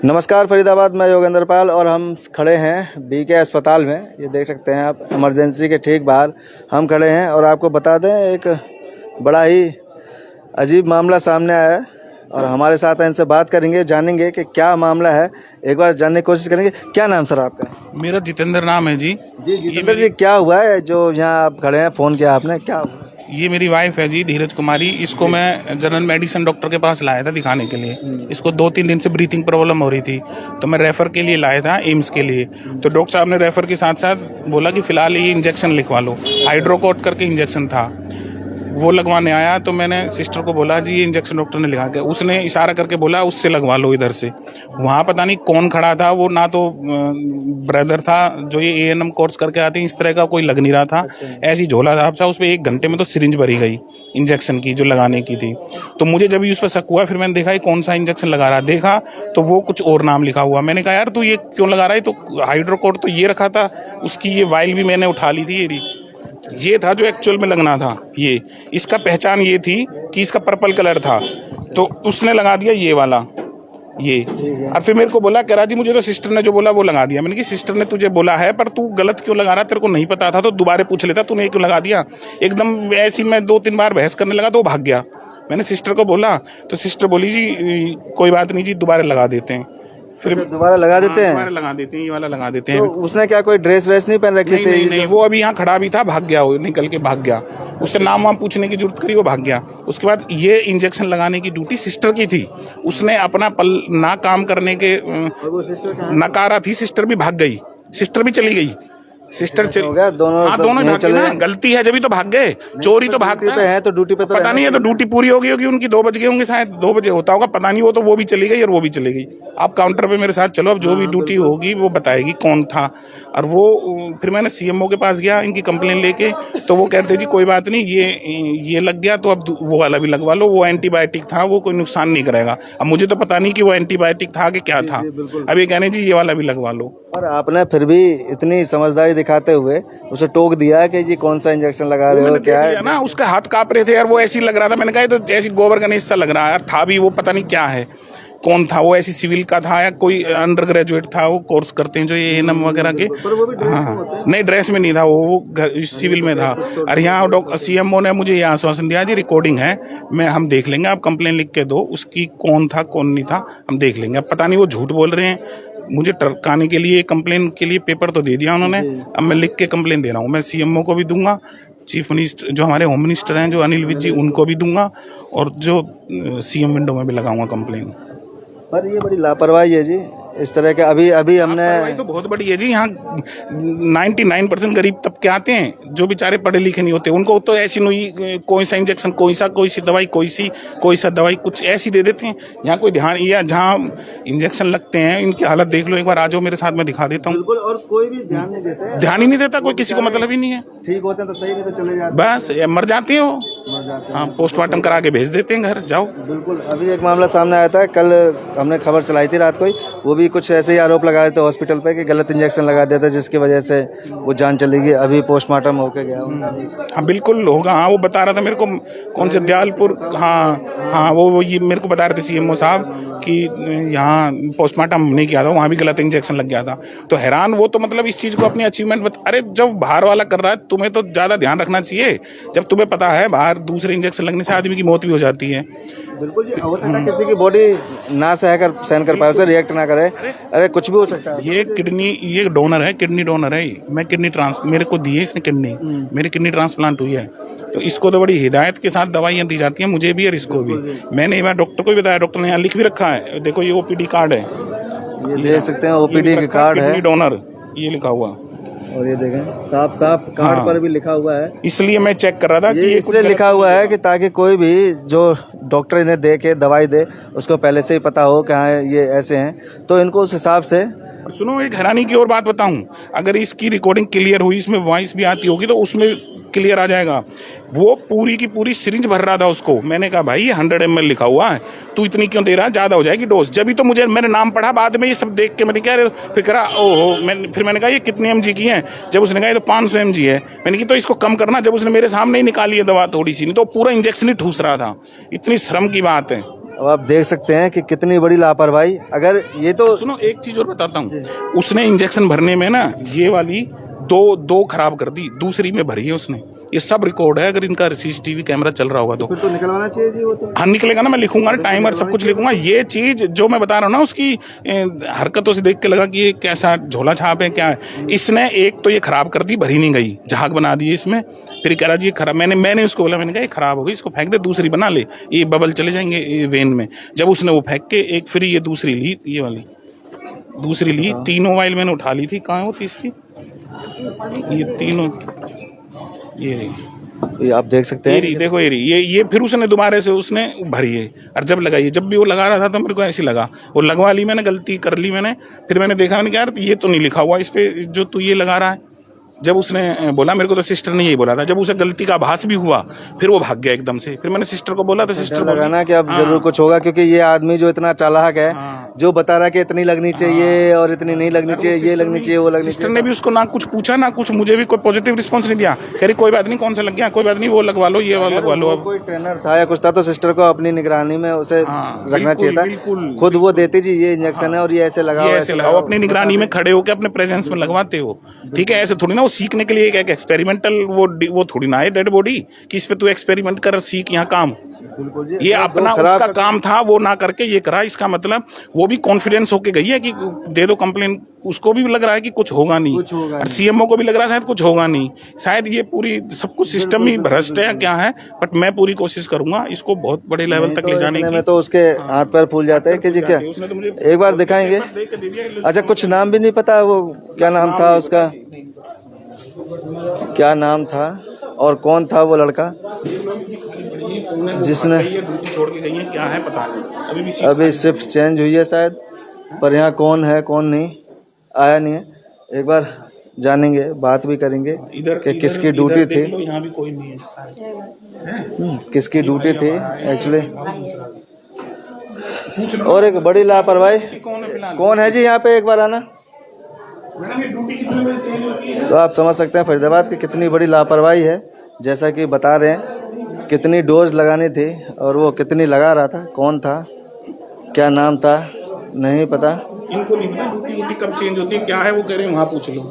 नमस्कार फरीदाबाद, मैं योगेंद्र पाल और हम खड़े हैं बीके अस्पताल में। ये देख सकते हैं आप, इमरजेंसी के ठीक बाहर हम खड़े हैं। और आपको बता दें, एक बड़ा ही अजीब मामला सामने आया है और हमारे साथ हैं, इनसे बात करेंगे, जानेंगे कि क्या मामला है। एक बार जानने की कोशिश करेंगे। क्या नाम सर आपका? मेरा जितेंद्र नाम है जी। जितेंद्र जी, क्या हुआ है जो यहाँ आप खड़े हैं? फ़ोन किया आपने, क्या हुआ? ये मेरी वाइफ है जी, धीरज कुमारी। इसको मैं जनरल मेडिसिन डॉक्टर के पास लाया था दिखाने के लिए। इसको 2-3 दिन से ब्रीथिंग प्रॉब्लम हो रही थी, तो मैं रेफ़र के लिए लाया था एम्स के लिए। तो डॉक्टर साहब ने रेफ़र के साथ साथ बोला कि फ़िलहाल ये इंजेक्शन लिखवा लो। हाइड्रोकोट करके इंजेक्शन था, वो लगवाने आया। तो मैंने सिस्टर को बोला जी ये इंजेक्शन डॉक्टर ने लिखा के, उसने इशारा करके बोला उससे लगवा लो इधर से। वहाँ पता नहीं कौन खड़ा था, वो ना तो ब्रदर था जो ये एएनएम कोर्स करके आते हैं, इस तरह का कोई लग नहीं रहा था। ऐसी झोला झाप सा, उस पर 1 घंटे में तो सिरिंज भरी गई इंजेक्शन की जो लगाने की थी। तो मुझे जब उस पर शक हुआ, फिर मैंने देखा ये कौन सा इंजेक्शन लगा रहा, देखा तो वो कुछ और नाम लिखा हुआ। मैंने कहा यार तू ये क्यों लगा रहा है? तो हाइड्रोकोट तो ये रखा था, उसकी ये वाइल भी मैंने उठा ली थी। ये था जो एक्चुअल में लगना था। ये इसका पहचान ये थी कि इसका पर्पल कलर था, तो उसने लगा दिया ये वाला ये। और फिर मेरे को बोला कह रहा जी मुझे तो सिस्टर ने जो बोला वो लगा दिया। मैंने कहा सिस्टर ने तुझे बोला है, पर तू गलत क्यों लगा रहा? तेरे को नहीं पता था तो दोबारा पूछ लेता, तूने क्यों लगा दिया? एकदम ऐसी मैं 2-3 बार बहस करने लगा तो वो भाग गया। मैंने सिस्टर को बोला तो सिस्टर बोली जी कोई बात नहीं जी, दोबारा लगा देते हैं। फिर दोबारा लगा देते हैं? दोबारा लगा देते हैं, ये वाला लगा देते हैं। तो उसने क्या कोई ड्रेस व्रेस नहीं पहन रखी थी? नहीं, वो अभी यहाँ खड़ा भी था, भाग गया, वो निकल के भाग गया। उससे नाम वाम पूछने की जरूरत करी, वो भाग गया। उसके बाद ये इंजेक्शन लगाने की ड्यूटी सिस्टर की थी। उसने अपना पल ना काम करने के नकारा थी, सिस्टर भी भाग गई, सिस्टर भी चली गई। सिस्टर हो गया, दोनों भाग गए ना। गलती है जब ही तो भाग गए, चोरी तो भागता है। तो ड्यूटी पे तो पता नहीं है, तो ड्यूटी पूरी हो गई होगी उनकी, 2 बज गए होंगे शायद, 2 बजे होता होगा, पता नहीं। वो भी चली गई और वो भी चली गई। आप काउंटर पे मेरे साथ चलो, अब जो भी ड्यूटी होगी वो बताएगी कौन था। और वो फिर मैंने सीएमओ के पास गया इनकी कंप्लेन लेके, तो वो कहते जी कोई बात नहीं, ये लग गया तो अब वो वाला भी लगवा लो, वो एंटीबायोटिक था, वो कोई नुकसान नहीं करेगा। अब मुझे तो पता नहीं कि वो एंटीबायोटिक था कि क्या था। अब ये कहने जी ये वाला भी लगवा लो। और आपने फिर भी इतनी समझदारी दिखाते हुए उसे टोक दिया कि जी कौन सा इंजेक्शन लगा रहे हो, क्या है ना। उसका हाथ कांप रहे थे यार, वो ऐसी लग रहा था। मैंने कहा तो ऐसी गोबर गणेश सा लग रहा है यार। था भी वो, पता नहीं क्या है, कौन था वो, ऐसी सिविल का था या कोई अंडर ग्रेजुएट था, वो कोर्स करते हैं जो ये एएनएम वगैरह के। हाँ, नहीं ड्रेस में नहीं था वो सिविल में था। और यहाँ सीएमओ ने मुझे ये आश्वासन दिया जी रिकॉर्डिंग है, हम देख लेंगे, आप कंप्लेन लिख के दो, उसकी कौन था कौन नहीं था हम देख लेंगे। अब पता नहीं वो झूठ बोल रहे हैं, मुझे टरकाने के लिए कंप्लेन के लिए पेपर तो दे दिया उन्होंने। अब मैं लिख के कंप्लेन दे रहा हूँ। मैं सीएमओ को भी दूंगा, चीफ मिनिस्टर जो हमारे होम मिनिस्टर हैं जो अनिल विज जी, उनको भी दूंगा, और जो सीएम विंडो में भी लगाऊंगा कंप्लेन। पर ये बड़ी लापरवाही है जी इस तरह के। अभी हमने तो बहुत बड़ी है जी। यहाँ 99% गरीब तबके आते हैं जो बेचारे पढ़े लिखे नहीं होते, उनको तो ऐसी नहीं, कोई सा इंजेक्शन, कोई सी दवाई, कोई सा दवाई कुछ ऐसी दे देते हैं। यहाँ कोई ध्यान, या जहाँ इंजेक्शन लगते हैं इनकी हालत देख लो एक बार, आ जाओ मेरे साथ, मैं दिखा देता हूँ। और कोई भी ध्यान नहीं देता, ध्यान ही नहीं देता कोई, किसी को मतलब ही नहीं है। ठीक होते हैं तो सही, नहीं तो चले जाते, बस मर जाते हो। हाँ, पोस्टमार्टम करा के भेज देते हैं घर, जाओ। बिल्कुल। अभी एक मामला सामने आया था, कल हमने खबर चलाई थी रात को ही, वो भी कुछ ऐसे ही आरोप लगा रहे थे हॉस्पिटल पे कि गलत इंजेक्शन लगा दिया था, जिसकी वजह से वो जान चली गई। अभी पोस्टमार्टम होके गया। हाँ बिल्कुल होगा। हाँ, वो बता रहा था मेरे को, कौन से दयालपुर, हाँ वो ये मेरे को बता रहे थे सीएमओ साहब कि यहाँ पोस्टमार्टम नहीं किया था, वहाँ भी गलत इंजेक्शन लग गया था। तो हैरान वो, तो मतलब इस चीज़ को अपनी अचीवमेंट अरे जब बाहर वाला कर रहा है तुम्हें तो ज़्यादा ध्यान रखना चाहिए। जब तुम्हें पता है बाहर दूसरे इंजेक्शन लगने से आदमी की मौत भी हो जाती है। बिल्कुल जी, हो सकता है किसी की बॉडी ना सहन कर पाए, उसे रिएक्ट ना करे, अरे कुछ भी हो सकता है। ये डोनर है, किडनी डोनर है। मैं मेरे को दी है इसने किडनी, मेरी किडनी ट्रांसप्लांट हुई है। तो इसको तो बड़ी हिदायत के साथ दवाइयाँ दी जाती हैं, मुझे भी और इसको भी। मैंने एक बार डॉक्टर को भी बताया, डॉक्टर ने यहाँ लिख भी रखा है, देखो ये ओपीडी कार्ड है, ये देख सकते हैं ओपीडी का कार्ड है, डोनर ये लिखा हुआ। और ये देखें साफ कार्ड पर भी लिखा हुआ है। इसलिए मैं चेक कर रहा था कि इसलिए लिखा हुआ है कि ताकि कोई भी जो डॉक्टर इन्हें दे के दवाई दे उसको पहले से ही पता हो कि हाँ ये ऐसे हैं, तो इनको उस हिसाब से। सुनो, एक हैरानी की और बात बताऊं, अगर इसकी रिकॉर्डिंग क्लियर हुई, इसमें वॉइस भी आती होगी, तो उसमें क्लियर आ जाएगा। वो पूरी की पूरी सिरिंज भर रहा था उसको। मैंने कहा भाई ये 100 ml लिखा हुआ है, तू इतनी क्यों दे रहा है, ज़्यादा हो जाएगी डोज। जब भी तो मुझे मेरे नाम पढ़ा, बाद में ये सब देख के मैंने क्या फिर करा, ओहो, फिर मैंने कहा ये कितने mg की है? जब उसने कहा ये तो 500 mg है। मैंने कहा तो इसको कम करना। जब उसने मेरे सामने ही निकाली है दवा थोड़ी सी, नहीं तो पूरा इंजेक्शन ही ठूस रहा था। इतनी शर्म की बात है। अब आप देख सकते हैं कि कितनी बड़ी लापरवाही। अगर ये तो सुनो एक चीज और बताता हूँ, उसने इंजेक्शन भरने में ना ये वाली दो खराब कर दी, दूसरी में भरी है उसने। ये सब रिकॉर्ड है, अगर इनका सीसीटीवी कैमरा चल रहा होगा तो फिर तो निकलवाना चाहिए जी वो तो। हाँ निकलेगा ना, मैं लिखूंगा ना, टाइमर सब कुछ लिखूंगा। ये चीज जो मैं बता रहा हूँ ना, उसकी हरकतों से देख के लगा कि ये कैसा झोला छाप है, क्या है। इसने एक तो ये खराब कर दी, भरी नहीं गई, झाग बना दी इसमें। फिर कह रहा जी ये खराब, मैंने उसको बोला, मैंने कहा ये खराब हो गई, इसको फेंक दे, दूसरी बना ले, ये बबल चले जाएंगे ये वेन में। जब उसने वो फेंक के एक फिर ये दूसरी ली, ये वाली दूसरी ली, 3 मोबाइल मैंने उठा ली थी। कहाँ है वो तीसरी? ये तीनों ये रही, ये आप देख सकते ये हैं। रही, देखो ये रही, ये फिर उसने दोबारा से उसने भरी है। और जब लगाई, जब भी वो लगा रहा था तो मेरे को ऐसी लगा, वो लगवा ली मैंने, गलती कर ली मैंने। फिर मैंने देखा, मैंने कहा यार ये तो नहीं लिखा हुआ इस पे जो तू ये लगा रहा है। जब उसने बोला, मेरे को तो सिस्टर ने यही बोला था, जब उसे गलती का आभास भी हुआ फिर वो भाग गया एकदम से। फिर मैंने सिस्टर को बोला तो सिस्टर लगाना कि अब जरूर कुछ होगा, क्योंकि ये आदमी जो इतना चालाक है, जो बता रहा है कि इतनी लगनी चाहिए और इतनी नहीं लगनी चाहिए, ये लगनी चाहिए, वो लगनी चाहिए। सिस्टर ने भी उसको ना कुछ पूछा ना कुछ, मुझे भी कोई पॉजिटिव रिस्पांस नहीं दिया। कह रही कोई बात नहीं, कौन सा लग गया, कोई बात नहीं, वो लगवा लो, ये वाला लगवा लो। अब कोई ट्रेनर था या कुछ था तो सिस्टर को अपनी निगरानी में उसे रखना चाहिए था। खुद वो देती जी ये इंजेक्शन है और ये ऐसे लगाओ, ऐसे लगाओ, अपनी निगरानी में खड़े होकर अपने प्रेजेंस में लगवाते हो। ठीक है, ऐसे थोड़ी ना, वो सीखने के लिए एक एक्सपेरिमेंटल वो थोड़ी ना है डेड बॉडी कि इस पे तू एक्सपेरिमेंट कर, सीख यहाँ काम। ये अपना उसका काम था, वो ना करके ये करा। इसका मतलब वो भी कॉन्फिडेंस होके गई है कि दे दो कंप्लेन। उसको भी लग रहा है कि कुछ होगा नहीं, और सीएमओ को भी लग रहा है शायद कुछ होगा नहीं। शायद ये पूरी सब कुछ सिस्टम ही भ्रष्ट है क्या है, बट मैं पूरी कोशिश करूंगा इसको बहुत बड़े लेवल तक ले जाने की। तो उसके हाथ पैर फूल जाते हैं कि जी क्या एक बार दिखाएंगे। अच्छा, कुछ नाम भी नहीं पता, वो क्या नाम था उसका, क्या नाम था और कौन था वो लड़का जिसने छोड़ के गई है, क्या है पता नहीं। अभी शिफ्ट चेंज हुई है शायद, पर यहाँ कौन है कौन नहीं आया नहीं है। एक बार जानेंगे, बात भी करेंगे कि किसकी ड्यूटी थी, यहाँ भी कोई नहीं है, किसकी ड्यूटी थी एक्चुअली। और एक बड़ी लापरवाही, कौन है जी यहाँ पे, एक बार आना। तो आप समझ सकते हैं फरीदाबाद की कितनी बड़ी लापरवाही है। जैसा कि बता रहे हैं कितनी डोज लगानी थी और वो कितनी लगा रहा था, कौन था, क्या नाम था, नहीं पता। इनको नहीं पता ड्यूटी कब चेंज होती है, क्या है वो कह रहे हैं, वहाँ पूछ लो।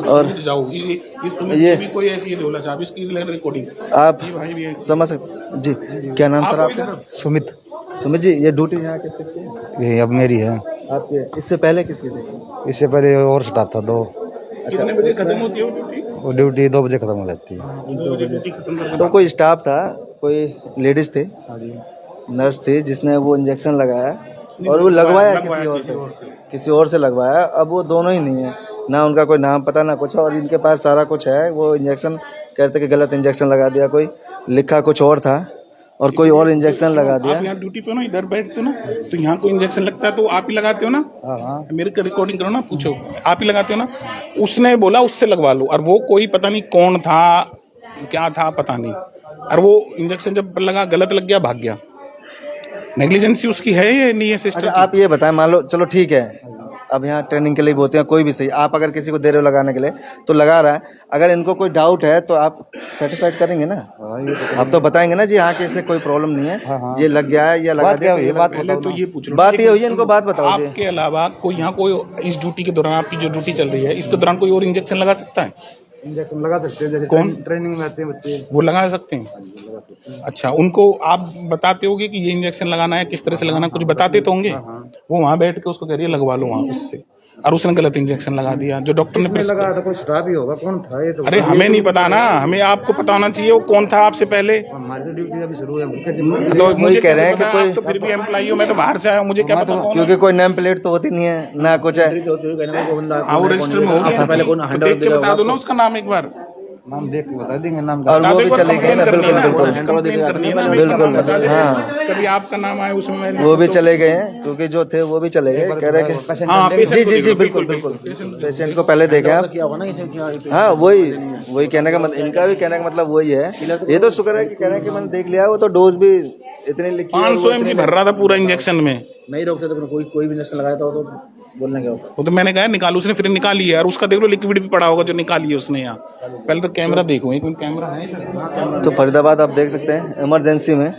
और जाओ ये भी कोई ऐसी झोला छाप, इसकी रिकॉर्डिंग आप समझ सकते जी। क्या नाम सर आपका? सुमित जी, ये ड्यूटी यहाँ किसकी है? ये अब मेरी है। आपके इससे पहले किसकी थी? इससे पहले और स्टाफ था 2। कितने बजे खत्म होती है ड्यूटी? वो ड्यूटी 2 बजे खत्म हो जाती है। 2 बजे ड्यूटी खत्म कर तो कोई स्टाफ था, कोई लेडीज थे, नर्स थी, जिसने वो इंजेक्शन लगाया और वो लगवाया किसी और से लगवाया। अब वो दोनों ही नहीं है, ना उनका कोई नाम पता ना कुछ, और इनके पास सारा कुछ है। वो इंजेक्शन कहते कि गलत इंजेक्शन लगा दिया, कोई लिखा कुछ और था और कोई और इंजेक्शन लगा दिया। आप यहाँ ड्यूटी पे हो ना, इधर बैठते हो ना, तो यहाँ कोई इंजेक्शन लगता है तो आप ही लगाते हो ना? मेरे को रिकॉर्डिंग करो ना, पूछो, आप ही लगाते हो ना? उसने बोला उससे लगवा लो, और वो कोई पता नहीं कौन था, क्या था पता नहीं, और वो इंजेक्शन जब लगा गलत लग गया, भाग गया। नेग्लिजेंसी उसकी है या नहीं है सिस्टम? अच्छा, आप ये बताएं, मान लो चलो ठीक है, अब यहाँ ट्रेनिंग के लिए भी होते हैं, कोई भी सही, आप अगर किसी को दे रहे हो लगाने के लिए तो लगा रहा है, अगर इनको कोई डाउट है तो आप सर्टिफाइड करेंगे ना? आप तो बताएंगे ना जी हाँ कि इससे कोई प्रॉब्लम नहीं है, ये लग गया है या लगा दिया। पहले तो ये पूछ लो, बात ये हुई है, इनको बात बताओ। आपके अलावा कोई यहाँ कोई इस ड्यूटी के दौरान, आपकी जो ड्यूटी चल रही है इसके दौरान कोई और इंजेक्शन लगा सकता है? इंजेक्शन लगा सकते हैं, जैसे कौन ट्रेनिंग में आते हैं बच्चे, वो लगा सकते हैं। अच्छा, उनको आप बताते होगे कि ये इंजेक्शन लगाना है, किस तरह से लगाना है, कुछ बताते तो होंगे। वो वहाँ बैठ के उसको कह रही है लगवा लो वहाँ उससे, और उसने गलत इंजेक्शन लगा दिया जो डॉक्टर ने लगा था। कोई स्टाफ ही होगा, कौन था ये तो? अरे हमें नहीं पता ना, हमें आपको पता होना चाहिए वो कौन था आपसे पहले। हमारी तो ड्यूटी अभी शुरू है, तो मुझे कह रहे हैं कि कोई तो फिर भी एम्प्लॉई हो, मैं तो बाहर से आया हूँ, मुझे क्या पता? क्योंकि कोई नेम प्लेट तो होती नहीं है ना कुछ है। हाँ, वो रजिस्टर में हो गया, देख के बता दो ना उसका नाम एक बार, नाम देख के बता देंगे नाम। और वो भी चले गए ना, बिल्कुल हाँ, कभी आपका नाम आया उसमें वो भी चले गए हैं, क्योंकि जो थे वो भी चले गए, कह रहे कि जी जी जी बिल्कुल बिल्कुल, पेशेंट को पहले देखें आप। हाँ, वही कहने का मतलब, इनका भी कहने का मतलब वही है। ये तो शुक्र है कि कहने कि मैंने देख लिया, वो तो डोज भी इतनी लिखी, 500 mg भर रहा था पूरा इंजेक्शन में, नहीं रोकते तो कोई भी इंजेक्शन लगाया था तो बोलने क्या होता। वो तो मैंने कहा निकालो, उसने फिर निकाली है, और उसका देख लो लिक्विड भी पड़ा होगा जो निकाली है उसने। यहाँ पहले तो कैमरा देखो, एक कैमरा है। तो फरीदाबाद आप देख सकते हैं इमरजेंसी में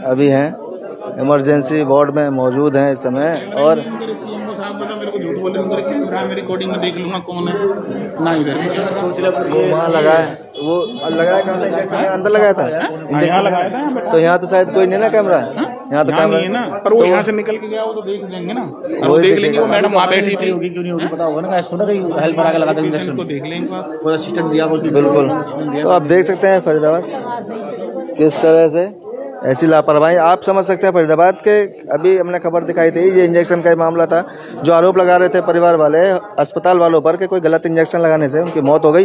अभी हैं, इमरजेंसी वार्ड में मौजूद हैं इस समय। और मेरे को झूठ बोले, मैं रिकॉर्डिंग में देख लूंगा कौन है ना। इधर वो वहाँ लगा है, वो लगाया कहाँ इंजेक्शन? अंदर लगाया था यहाँ लगाया था। तो यहाँ तो शायद कोई नहीं ना कैमरा, यहाँ तो कैमरा नहीं है ना, पर वो यहाँ से निकल के गया, वो तो देख लेंगे ना, वो देख लेंगे। वो मैडम वहाँ बैठी थी, होगी क्यों नहीं होगी पता होगा ना, ऐसा थोड़ा कहीं हेल्पर आके लगा दे इंजेक्शन को देख लेंगे। वो असिस्टेंट दिया बिल्कुल। तो आप देख सकते हैं फरीदाबाद किस तरह से ऐसी लापरवाही आप समझ सकते हैं। फरीदाबाद के अभी हमने खबर दिखाई थी, ये इंजेक्शन का मामला था, जो आरोप लगा रहे थे परिवार वाले अस्पताल वालों पर कि कोई गलत इंजेक्शन लगाने से उनकी मौत हो गई।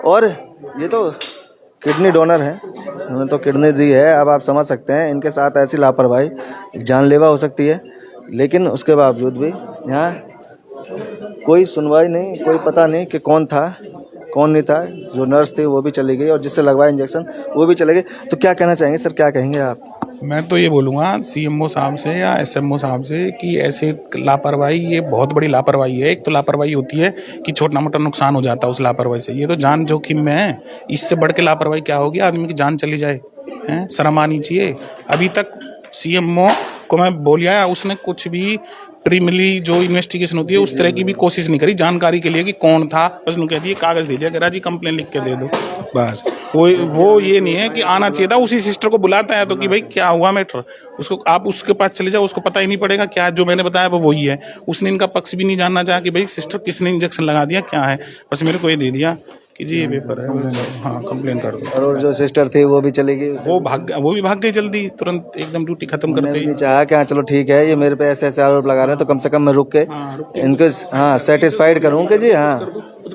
और ये तो किडनी डोनर है, उन्होंने तो किडनी दी है। अब आप समझ सकते हैं इनके साथ ऐसी लापरवाही जानलेवा हो सकती है। लेकिन उसके बावजूद भी यहाँ कोई सुनवाई नहीं, कोई पता नहीं कि कौन था कौन नहीं था। जो नर्स थी वो भी चली गई और जिससे लगवाया इंजेक्शन वो भी चले गए। तो क्या कहना चाहेंगे सर, क्या कहेंगे आप? मैं तो ये बोलूँगा सीएमओ साहब से या एसएमओ साहब से कि ऐसे लापरवाही, ये बहुत बड़ी लापरवाही है। एक तो लापरवाही होती है कि छोटा मोटा नुकसान हो जाता है उस लापरवाही से, ये तो जान जोखिम में है। इससे बढ़ के लापरवाही क्या होगी, आदमी की जान चली जाए, हैं? शर्म आनी चाहिए। अभी तक सीएमओ को मैं बोलिया, उसने कुछ भी प्रीमिली जो इन्वेस्टिगेशन होती है उस तरह की भी कोशिश नहीं करी जानकारी के लिए कि कौन था। बस उन्होंने कह दिया, कागज दे दिया कि राजी कंप्लेन लिख के दे दो, बस। वो ये नहीं है कि आना चाहिए था। उसी सिस्टर को बुलाता है तो कि भाई क्या हुआ मैटर, उसको आप उसके पास चले जाओ, उसको पता ही नहीं पड़ेगा क्या जो मैंने बताया वो वही है। उसने इनका पक्ष भी नहीं जानना चाहा कि भाई सिस्टर किसने इंजेक्शन लगा दिया, क्या है। बस मेरे को ये दे दिया कि जी ये पेपर है, हाँ कंप्लेन कर दो। और जो सिस्टर थी वो भी चली गई, वो भी भाग गई जल्दी, तुरंत एकदम ड्यूटी खत्म करते ही। चाहा कि हाँ चलो ठीक है, ये मेरे पे ऐसे ऐसे आरोप लगा रहे हैं तो कम से कम मैं रुक के इनको सेटिस्फाइड करूँ कि जी हाँ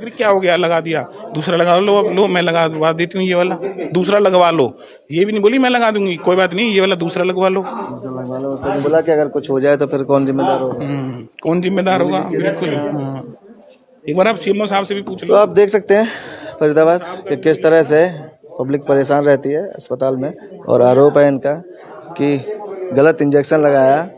क्या हो गया, लगा दिया, दूसरा लगा लो मैं लगवा देती हूँ, ये वाला दूसरा लगवा लो। ये भी नहीं बोली मैं लगा दूंगी, कोई बात नहीं, ये वाला दूसरा लगवा लो। बोला कि अगर कुछ हो जाए तो फिर कौन जिम्मेदार होगा? कौन जिम्मेदार होगा, बिल्कुल। एक बार आप सीएमओ साहब से भी पूछ लो। तो आप देख सकते हैं फरीदाबाद कि किस तरह से पब्लिक परेशान रहती है अस्पताल में। और आरोप है इनका कि गलत इंजेक्शन लगाया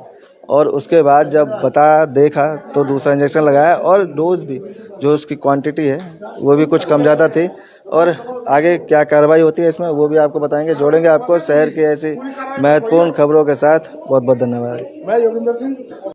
और उसके बाद जब देखा तो दूसरा इंजेक्शन लगाया और डोज भी जो उसकी क्वांटिटी है वो भी कुछ कम ज़्यादा थी। और आगे क्या कार्रवाई होती है इसमें वो भी आपको बताएंगे, जोड़ेंगे आपको शहर की ऐसी महत्वपूर्ण खबरों के साथ। बहुत बहुत धन्यवाद। मैं योगेंद्र सिंह।